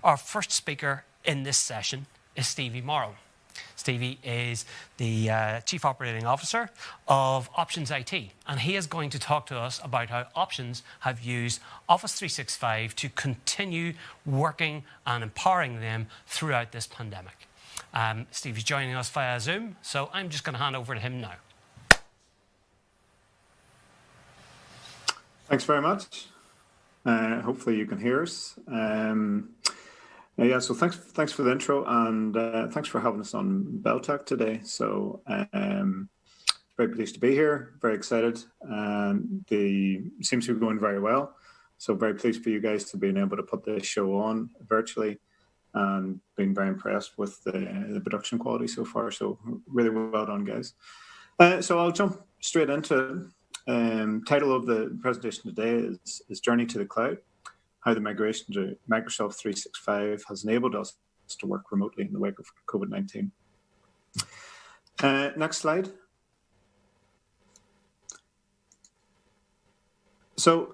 Our first speaker in this session is Stevie Morrow. Stevie is the Chief Operating Officer of Options IT, and he is going to talk to us about how Options have used Office 365 to continue working and empowering them throughout this pandemic. Stevie's joining us via Zoom, so I'm just going to hand over to him now. Thanks very much. Hopefully you can hear us. So thanks for the intro, and thanks for having us on Beltech today. So very pleased to be here, very excited. Seems to be going very well. So very pleased for you guys to being able to put this show on virtually, and being very impressed with the production quality so far. So really well done, guys. So I'll jump straight into title of the presentation today is Journey to the Cloud, how the migration to Microsoft 365 has enabled us to work remotely in the wake of COVID-19. Next slide. So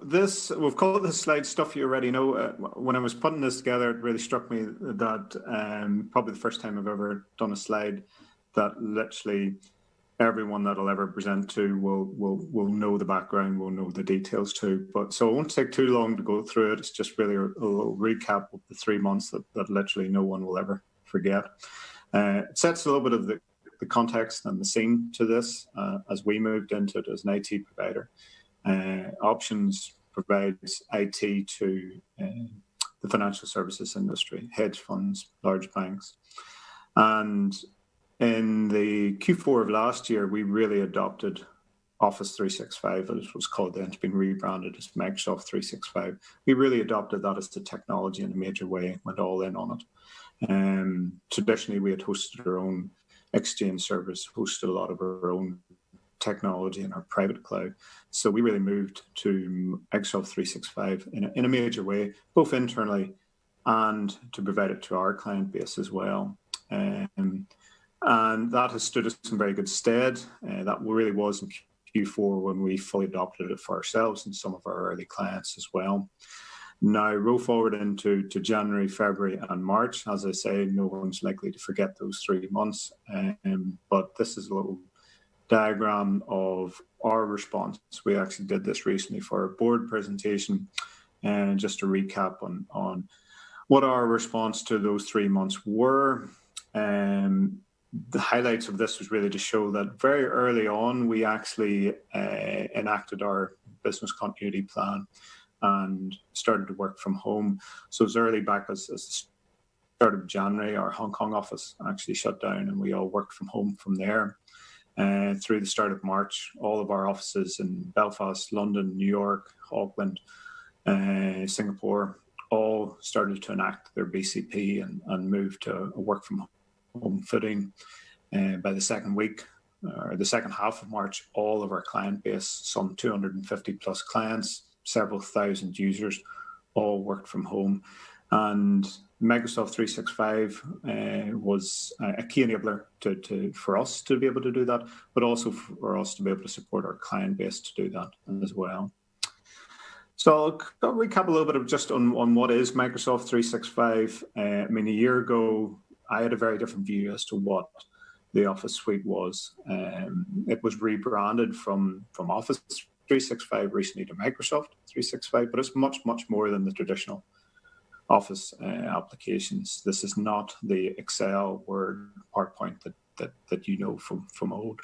we've called this slide Stuff You Already Know. When I was putting this together, it really struck me that probably the first time I've ever done a slide that literally everyone that I'll ever present to will know the background, will know the details too. But so it won't take too long to go through it. It's just really a little recap of the 3 months that literally no one will ever forget. It sets a little bit of the context and the scene to this as we moved into it as an IT provider. Options provides IT to the financial services industry, hedge funds, large banks. And in the Q4 of last year, we really adopted Office 365, as it was called then. It's been rebranded as Microsoft 365. We really adopted that as the technology in a major way, went all in on it. Traditionally, we had hosted our own Exchange service, hosted a lot of our own technology in our private cloud. So we really moved to Microsoft 365 in a major way, both internally and to provide it to our client base as well. And that has stood us in very good stead. That really was in Q4 when we fully adopted it for ourselves and some of our early clients as well. Now, roll forward into January, February, and March. As I say, no one's likely to forget those 3 months. But this is a little diagram of our response. We actually did this recently for our board presentation, and just to recap on what our response to those 3 months were. The highlights of this was really to show that very early on, we actually enacted our business continuity plan and started to work from home. So as early back as the start of January, our Hong Kong office actually shut down and we all worked from home from there. Through the start of March, all of our offices in Belfast, London, New York, Auckland, Singapore, all started to enact their BCP and move to a work from home footing. By the second week, or the second half of March, all of our client base, some 250 plus clients, several thousand users, all worked from home. And Microsoft 365 was a key enabler for us to be able to do that, but also for us to be able to support our client base to do that as well. So I'll recap a little bit of just on what is Microsoft 365. I mean, a year ago, I had a very different view as to what the Office suite was. It was rebranded from Office 365 recently to Microsoft 365, but it's much, much more than the traditional Office applications. This is not the Excel, Word, PowerPoint that you know from old.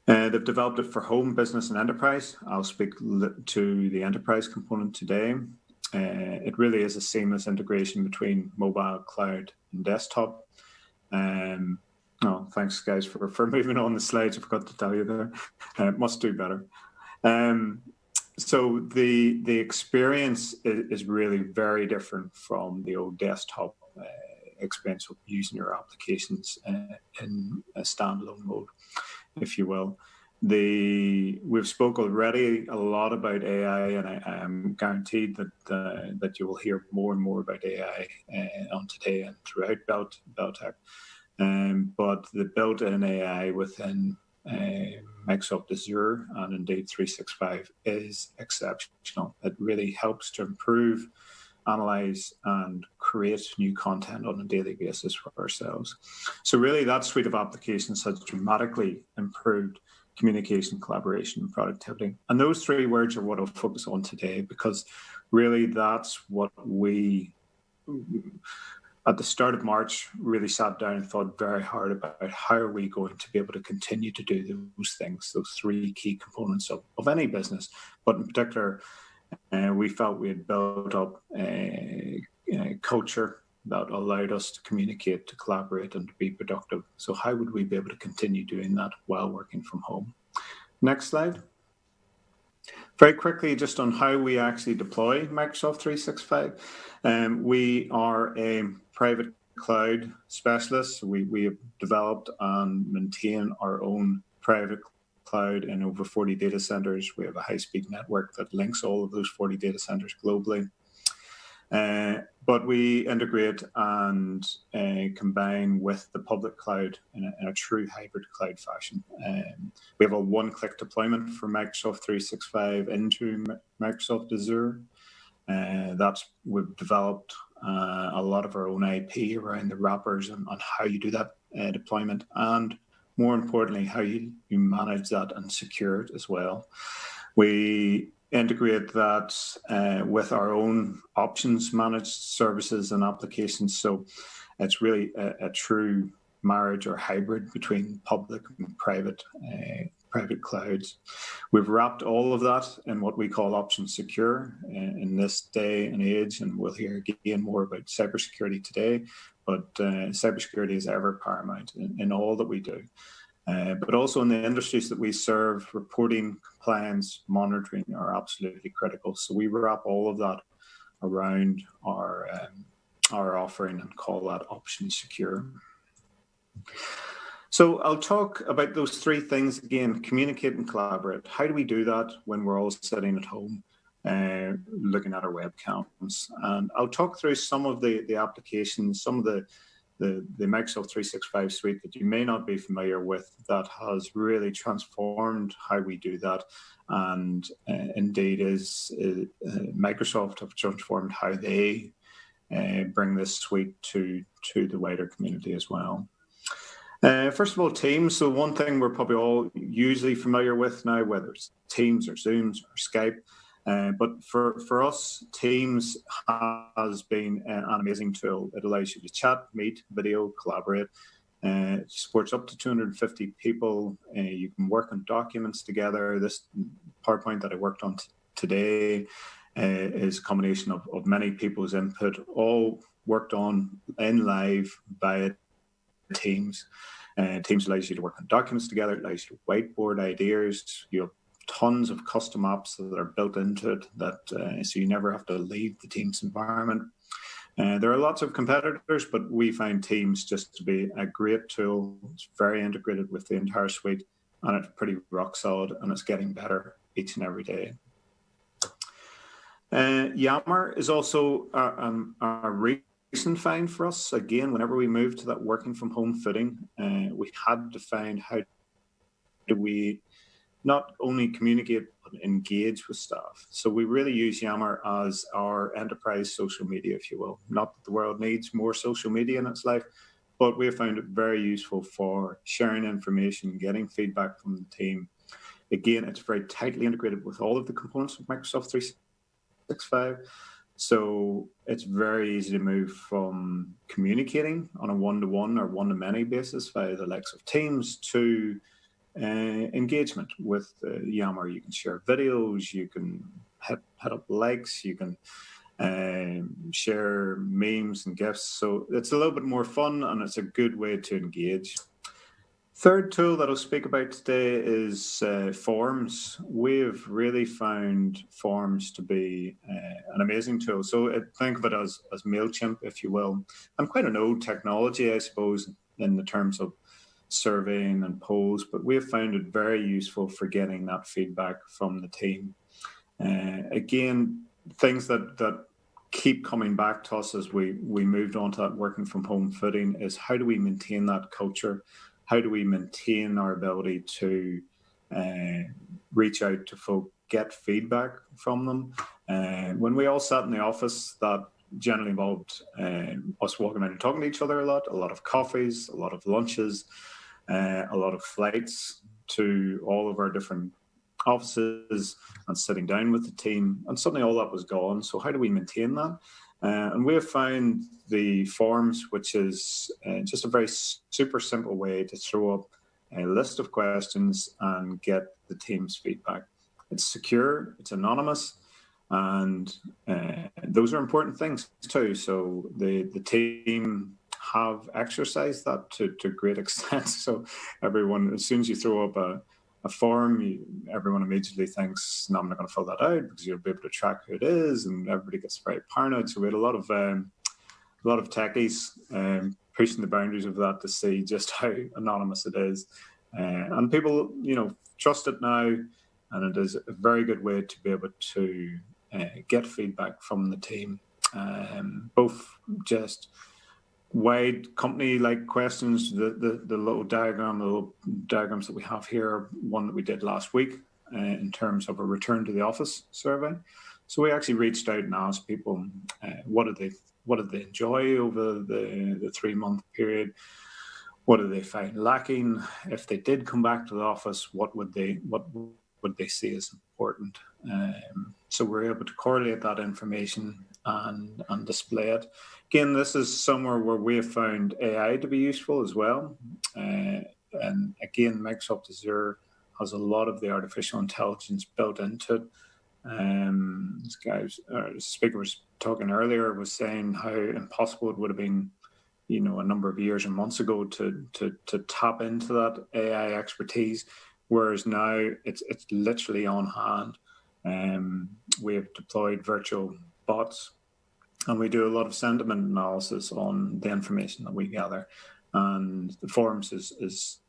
They've developed it for home, business, and enterprise. I'll speak to the enterprise component today. It really is a seamless integration between mobile, cloud, and desktop. Thanks, guys, for moving on the slides. I forgot to tell you there. Must do better. So the experience is really very different from the old desktop experience of using your applications in a standalone mode, if you will. We've spoke already a lot about AI, and I am guaranteed that you will hear more and more about AI on today and throughout Beltech. But the built-in AI within Microsoft Azure and indeed 365 is exceptional. It really helps to improve, analyze, and create new content on a daily basis for ourselves. So really that suite of applications has dramatically improved communication, collaboration, and productivity. And those three words are what I'll focus on today, because really that's what we, at the start of March, really sat down and thought very hard about how are we going to be able to continue to do those things, those three key components of any business. But in particular, we felt we had built up a culture that allowed us to communicate, to collaborate, and to be productive. So how would we be able to continue doing that while working from home? Next slide. Very quickly, just on how we actually deploy Microsoft 365. We are a private cloud specialist. We have developed and maintain our own private cloud in over 40 data centers. We have a high-speed network that links all of those 40 data centers globally. But we integrate and combine with the public cloud in a true hybrid cloud fashion. We have a one-click deployment for Microsoft 365 into Microsoft Azure. We've developed a lot of our own IP around the wrappers and on how you do that deployment, and more importantly, how you manage that and secure it as well. We integrate that with our own options managed services and applications. So it's really a true marriage or hybrid between public and private clouds. We've wrapped all of that in what we call option secure in this day and age, and we'll hear again more about cybersecurity today, but cybersecurity is ever paramount in all that we do. But also in the industries that we serve, reporting, compliance, monitoring are absolutely critical. So we wrap all of that around our offering and call that option secure. So I'll talk about those three things again: communicate and collaborate. How do we do that when we're all sitting at home looking at our webcams? And I'll talk through some of the applications, some of the Microsoft 365 suite that you may not be familiar with that has really transformed how we do that. And indeed Microsoft have transformed how they bring this suite to the wider community as well. First of all, Teams. So one thing we're probably all usually familiar with now, whether it's Teams or Zooms or Skype. But for us, Teams has been an amazing tool. It allows you to chat, meet, video, collaborate. It supports up to 250 people. You can work on documents together. This PowerPoint that I worked on today is a combination of many people's input, all worked on in live by Teams. Teams allows you to work on documents together. It allows you to whiteboard ideas. You have tons of custom apps that are built into it, so you never have to leave the Teams environment. There are lots of competitors, but we find Teams just to be a great tool. It's very integrated with the entire suite, and it's pretty rock solid, and it's getting better each and every day. Yammer is also a recent find for us. Again, whenever we moved to that working from home footing, we had to find how do we not only communicate but engage with staff. So we really use Yammer as our enterprise social media, if you will. Not that the world needs more social media in its life, but we have found it very useful for sharing information, getting feedback from the team. Again, it's very tightly integrated with all of the components of Microsoft 365. So it's very easy to move from communicating on a one-to-one or one-to-many basis via the likes of Teams to engagement with Yammer. You can share videos, you can hit up likes, you can share memes and GIFs. So it's a little bit more fun, and it's a good way to engage. Third tool that I'll speak about today is Forms. We've really found Forms to be an amazing tool. So think of it as MailChimp, if you will. And quite an old technology, I suppose, in the terms of surveying and polls, but we have found it very useful for getting that feedback from the team. Again, things that keep coming back to us as we moved on to that working from home footing is how do we maintain that culture? How do we maintain our ability to reach out to folk, get feedback from them? When we all sat in the office, that generally involved us walking around and talking to each other a lot of coffees, a lot of lunches, a lot of flights to all of our different offices and sitting down with the team. And suddenly all that was gone. So how do we maintain that? And we have found the forums, which is just a very super simple way to throw up a list of questions and get the team's feedback. It's secure, it's anonymous, and those are important things too. So the team have exercised that to great extent. So everyone, as soon as you throw up a form, everyone immediately thinks, no, I'm not going to fill that out because you'll be able to track who it is, and everybody gets very paranoid. So we had a lot of techies pushing the boundaries of that to see just how anonymous it is, and people, trust it now, and it is a very good way to be able to get feedback from the team, both just wide company-like questions, the little diagrams that we have here, one that we did last week in terms of a return to the office survey. So we actually reached out and asked people what did they enjoy over the 3-month period, what did they find lacking, if they did come back to the office, what would they see as important. So we're able to correlate that information and display it. Again, this is somewhere where we have found AI to be useful as well. And again, Microsoft Azure has a lot of the artificial intelligence built into it. The speaker was talking earlier, was saying how impossible it would have been, a number of years and months ago to tap into that AI expertise, whereas now it's literally on hand. We have deployed virtual bots, and we do a lot of sentiment analysis on the information that we gather. And the forums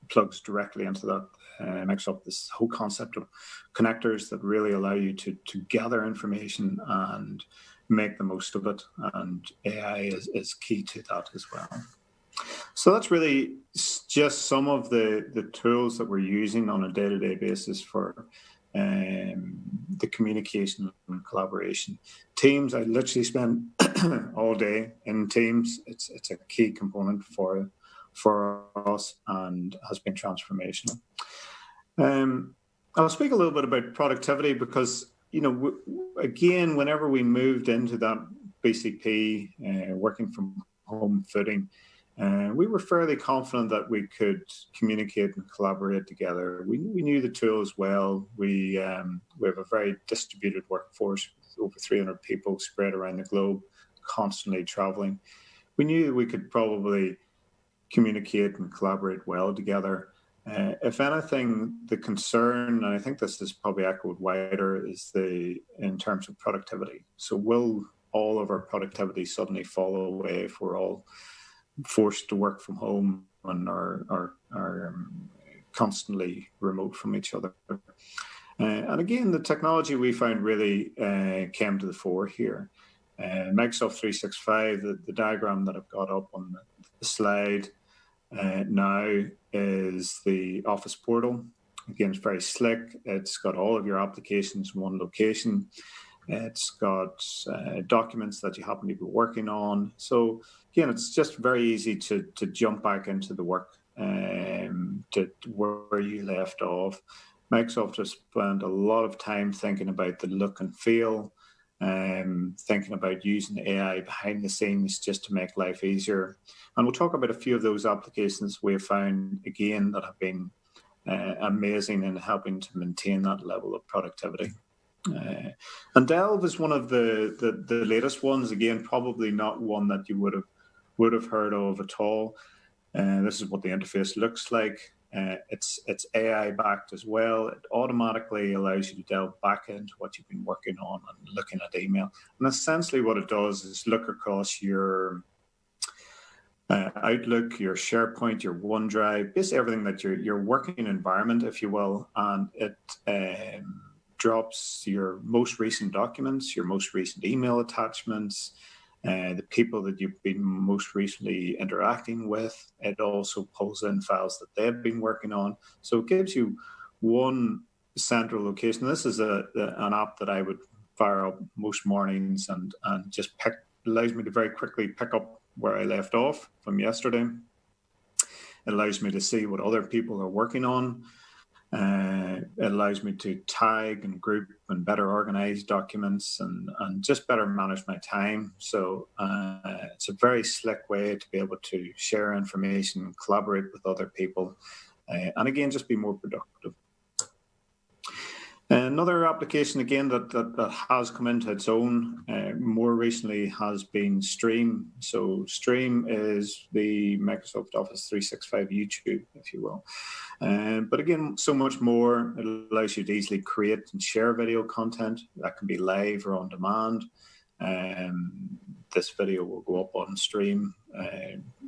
plugs directly into that. Microsoft, this whole concept of connectors that really allow you to gather information and make the most of it. And AI is key to that as well. So that's really just some of the tools that we're using on a day-to-day basis for the communication and collaboration. Teams, I literally spend all day in Teams. It's a key component for us and has been transformational. I'll speak a little bit about productivity because, again, whenever we moved into that BCP, working from home footing, we were fairly confident that we could communicate and collaborate together. We knew the tools well. We have a very distributed workforce with over 300 people spread around the globe, constantly traveling. We knew that we could probably communicate and collaborate well together. If anything, the concern, and I think this is probably echoed wider, is in terms of productivity. So will all of our productivity suddenly fall away if we're all forced to work from home and are constantly remote from each other? And again, the technology we found really came to the fore here. Microsoft 365, the diagram that I've got up on the slide now is the Office portal. Again, it's very slick. It's got all of your applications in one location. It's got documents that you happen to be working on. So again, it's just very easy to jump back into the work to where you left off. Microsoft has spent a lot of time thinking about the look and feel, thinking about using AI behind the scenes just to make life easier. And we'll talk about a few of those applications we have found, again, that have been amazing in helping to maintain that level of productivity. And Delve is one of the latest ones. Again, probably not one that you would have heard of at all. This is what the interface looks like. It's AI backed as well. It automatically allows you to delve back into what you've been working on and looking at email. And essentially what it does is look across your Outlook, your SharePoint, your OneDrive, basically everything that your working environment, if you will, and it drops your most recent documents, your most recent email attachments, the people that you've been most recently interacting with. It also pulls in files that they've been working on. So it gives you one central location. This is an app that I would fire up most mornings and just pick allows me to very quickly pick up where I left off from yesterday. It allows me to see what other people are working on. It allows me to tag and group and better organize documents and just better manage my time. So it's a very slick way to be able to share information, collaborate with other people, and again, just be more productive. Another application, again, that has come into its own more recently has been Stream. So Stream is the Microsoft Office 365 YouTube, if you will. But again, so much more. It allows you to easily create and share video content that can be live or on demand. This video will go up on Stream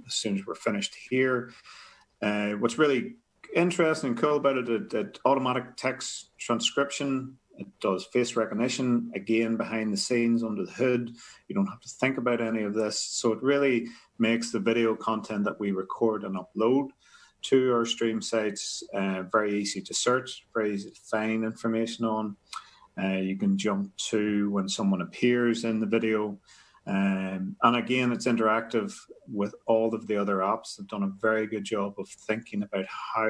as soon as we're finished here. What's really interesting and cool about it automatic text transcription. It does face recognition, again, behind the scenes, under the hood. You don't have to think about any of this. So it really makes the video content that we record and upload to our Stream sites very easy to search, very easy to find information on. You can jump to when someone appears in the video. And again, it's interactive with all of the other apps. They've done a very good job of thinking about how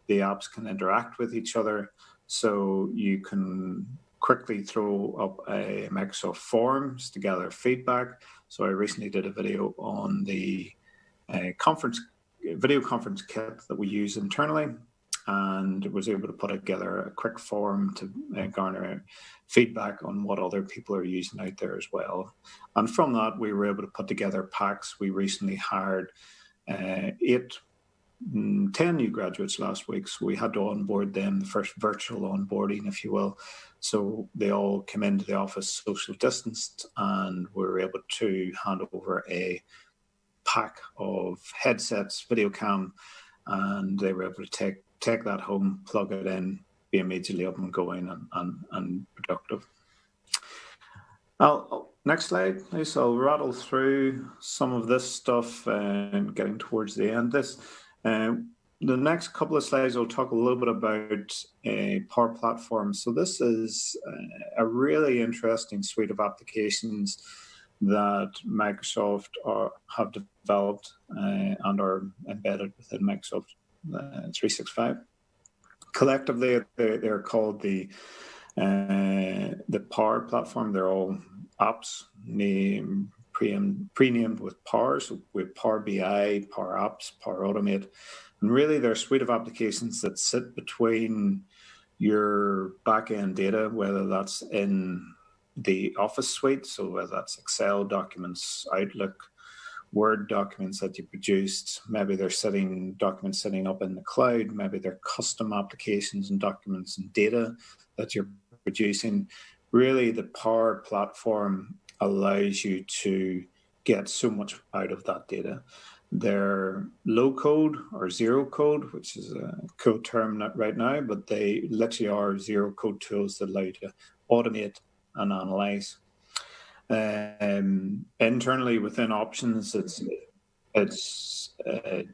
the apps can interact with each other. So you can quickly throw up a Microsoft Forms to gather feedback. So I recently did a video on the video conference kit that we use internally, and was able to put together a quick form to garner feedback on what other people are using out there as well. And from that, we were able to put together packs. We recently hired 10 new graduates last week, so we had to onboard them, the first virtual onboarding, if you will. So they all came into the office social distanced, and we were able to hand over a pack of headsets, video cam, and they were able to take that home, plug it in, be immediately up and going and productive. Next slide, please. I'll rattle through some of this stuff and getting towards the end. The next couple of slides, I'll talk a little bit about Power Platform. So this is a really interesting suite of applications that Microsoft have developed and are embedded within Microsoft 365. Collectively, they're called the Power Platform. They're all apps pre-named with Power. So with Power BI, Power Apps, Power Automate, and really they're a suite of applications that sit between your back-end data, whether that's in the Office suite, so whether that's Excel documents, Outlook, Word documents that you produced, maybe they're documents sitting up in the cloud, maybe they're custom applications and documents and data that you're producing. Really, the Power Platform allows you to get so much out of that data. They're low code or zero code, which is a cool term right now, but they literally are zero code tools that allow you to automate and analyze. Internally within Options, it's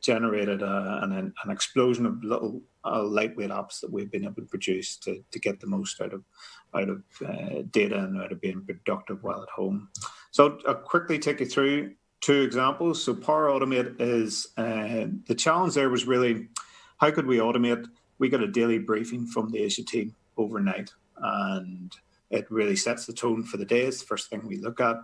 generated an explosion of little lightweight apps that we've been able to produce to get the most out of data and out of being productive while at home. So I'll quickly take you through two examples. So Power Automate is the challenge there was really how could we automate? We got a daily briefing from the Azure team overnight, and it really sets the tone for the day. It's the first thing we look at.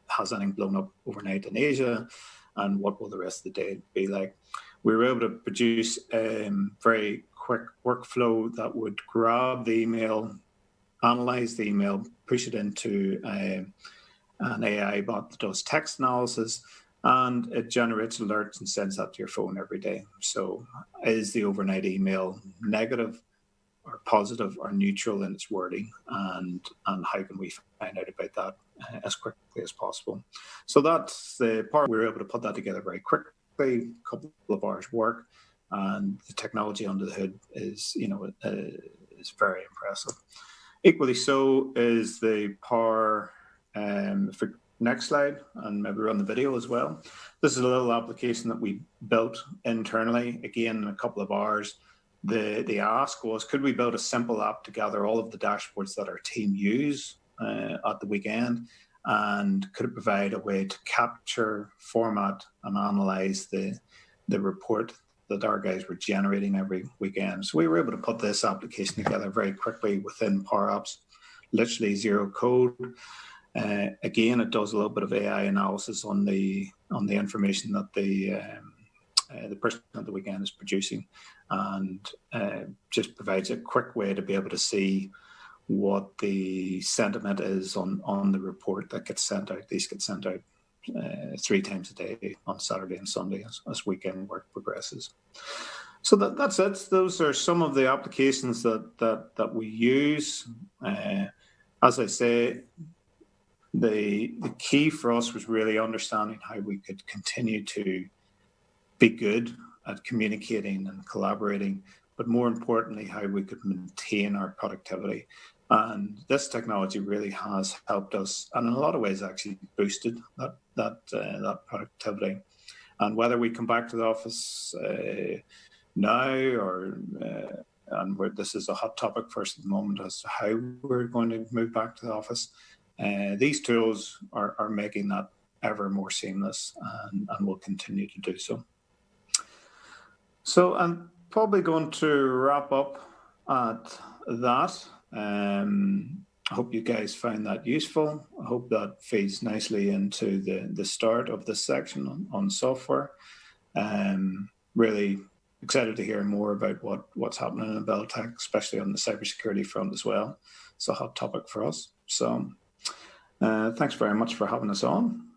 Has anything blown up overnight in Asia? And what will the rest of the day be like? We were able to produce a very quick workflow that would grab the email, analyze the email, push it into an AI bot that does text analysis, and it generates alerts and sends that to your phone every day. So is the overnight email negative or positive or neutral in its wording, and how can we find out about that as quickly as possible? So that's the part we were able to put that together very quickly, a couple of hours work, and the technology under the hood is is very impressive. Equally so is the Power. For next slide, and maybe run the video as well. This is a little application that we built internally, again in a couple of hours. The ask was, could we build a simple app to gather all of the dashboards that our team use at the weekend and could it provide a way to capture, format, and analyze the report that our guys were generating every weekend. So we were able to put this application together very quickly within Power Apps, literally zero code. Again, it does a little bit of AI analysis on the information that the person at the weekend is producing, and just provides a quick way to be able to see what the sentiment is on the report that gets sent out. These get sent out 3 times a day on Saturday and Sunday as weekend work progresses. So that's it. Those are some of the applications that we use. As I say, the key for us was really understanding how we could continue to be good at communicating and collaborating, but more importantly, how we could maintain our productivity. And this technology really has helped us, and in a lot of ways actually boosted that productivity. And whether we come back to the office now or this is a hot topic for us at the moment as to how we're going to move back to the office, these tools are making that ever more seamless, and will continue to do so. So I'm probably going to wrap up at that. I hope you guys found that useful. I hope that feeds nicely into the start of this section on software. Really excited to hear more about what's happening in Beltech, especially on the cybersecurity front as well. It's a hot topic for us. So thanks very much for having us on.